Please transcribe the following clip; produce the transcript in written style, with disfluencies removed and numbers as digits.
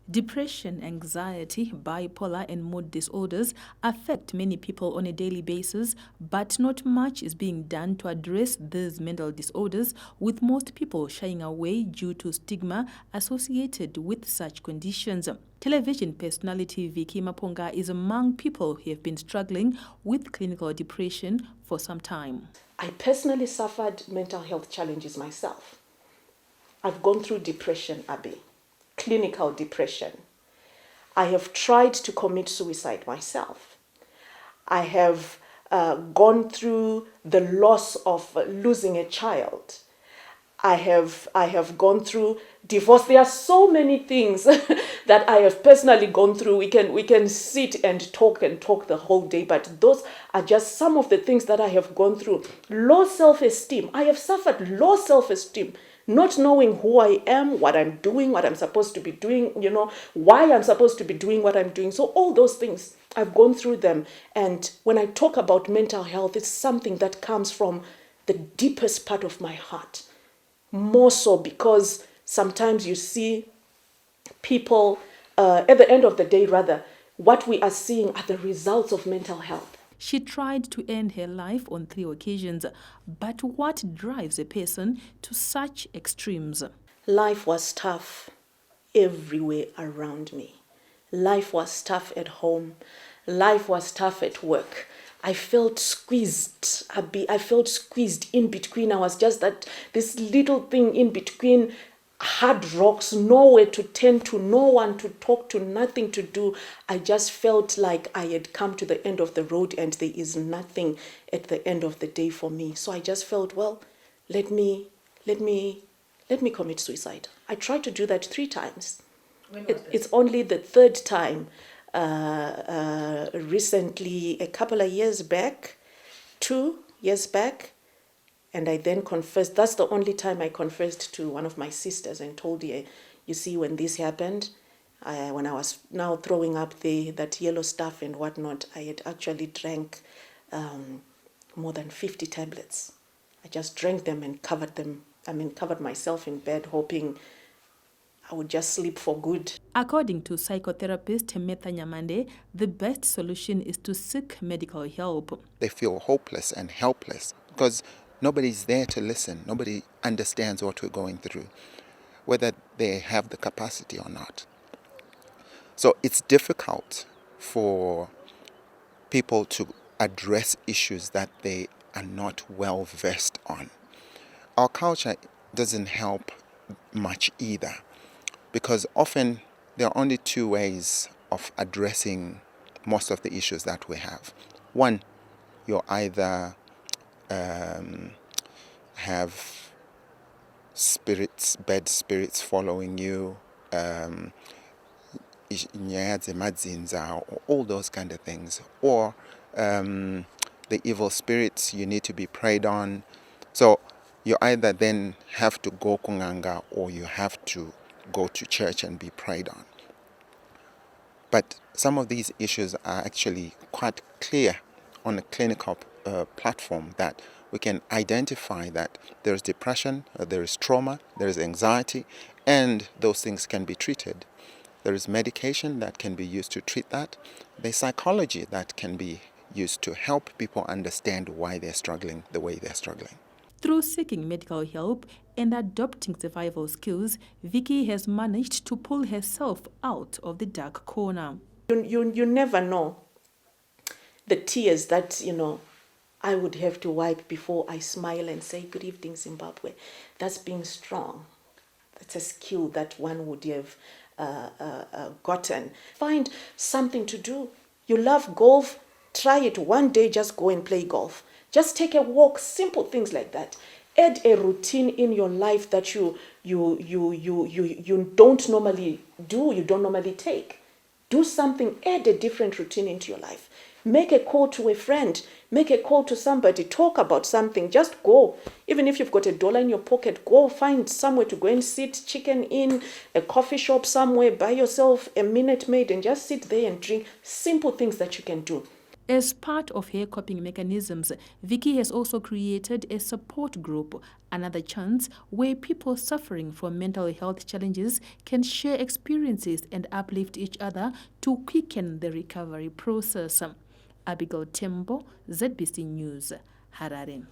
Depression, anxiety, bipolar, and mood disorders affect many people on a daily basis, but not much is being done to address these mental disorders, with most people shying away due to stigma associated with such conditions. Television personality Vicky Maponga is among people who have been struggling with clinical depression for some time. I personally suffered mental health challenges myself. I've gone through depression, Abby, clinical depression. I have tried to commit suicide myself. I have gone through the loss of losing a child. I have gone through divorce. There are so many things that I have personally gone through. We can sit and talk the whole day, but those are just some of the things that I have gone through. Low self-esteem. I have suffered low self-esteem, not knowing who I am, what I'm doing, what I'm supposed to be doing, why I'm supposed to be doing what I'm doing. So all those things, I've gone through them. And when I talk about mental health, it's something that comes from the deepest part of my heart. More so because sometimes you see people, at the end of the day rather, what we are seeing are the results of mental health. She tried to end her life on 3 occasions, but what drives a person to such extremes? Life was tough everywhere around me. Life was tough at home. Life was tough at work. I felt squeezed. I felt squeezed in between. I was just this little thing in between hard rocks, nowhere to turn to, no one to talk to, nothing to do. I just felt like I had come to the end of the road and there is nothing at the end of the day for me. So I just felt, well, let me commit suicide. I tried to do that 3 times. It's only the 3rd time recently, a couple of years back, 2 years back, and I then confessed. That's the only time I confessed to one of my sisters and told her, you see, when this happened, when I was now throwing up that yellow stuff and whatnot, I had actually drank more than 50 tablets. I just drank them and covered myself in bed, hoping I would just sleep for good. According to psychotherapist Metha Nyamande, the best solution is to seek medical help. They feel hopeless and helpless because nobody's there to listen. Nobody understands what we're going through, whether they have the capacity or not. So it's difficult for people to address issues that they are not well versed on. Our culture doesn't help much either, because often there are only 2 ways of addressing most of the issues that we have. One, you're either have bad spirits following you, all those kind of things, or the evil spirits, you need to be prayed on. So you either then have to go kunganga or you have to go to church and be prayed on. But some of these issues are actually quite clear on a clinical platform, that we can identify that there is depression, there is trauma, there is anxiety, and those things can be treated. There is medication that can be used to treat that. There's psychology that can be used to help people understand why they're struggling the way they're struggling. Through seeking medical help and adopting survival skills, Vicky has managed to pull herself out of the dark corner. You never know the tears that, I would have to wipe before I smile and say, good evening, Zimbabwe. That's being strong. That's a skill that one would have gotten. Find something to do. You love golf, try it one day, just go and play golf. Just take a walk, simple things like that. Add a routine in your life that you don't normally do, you don't normally take. Do something, add a different routine into your life. Make a call to a friend, make a call to somebody, talk about something, just go. Even if you've got $1 in your pocket, go find somewhere to go and sit, chicken in, a coffee shop somewhere, buy yourself a Minute Maid and just sit there and drink. Simple things that you can do. As part of her coping mechanisms, Vicky has also created a support group, another chance where people suffering from mental health challenges can share experiences and uplift each other to quicken the recovery process. Abigail Tembo, ZBC News, Harare.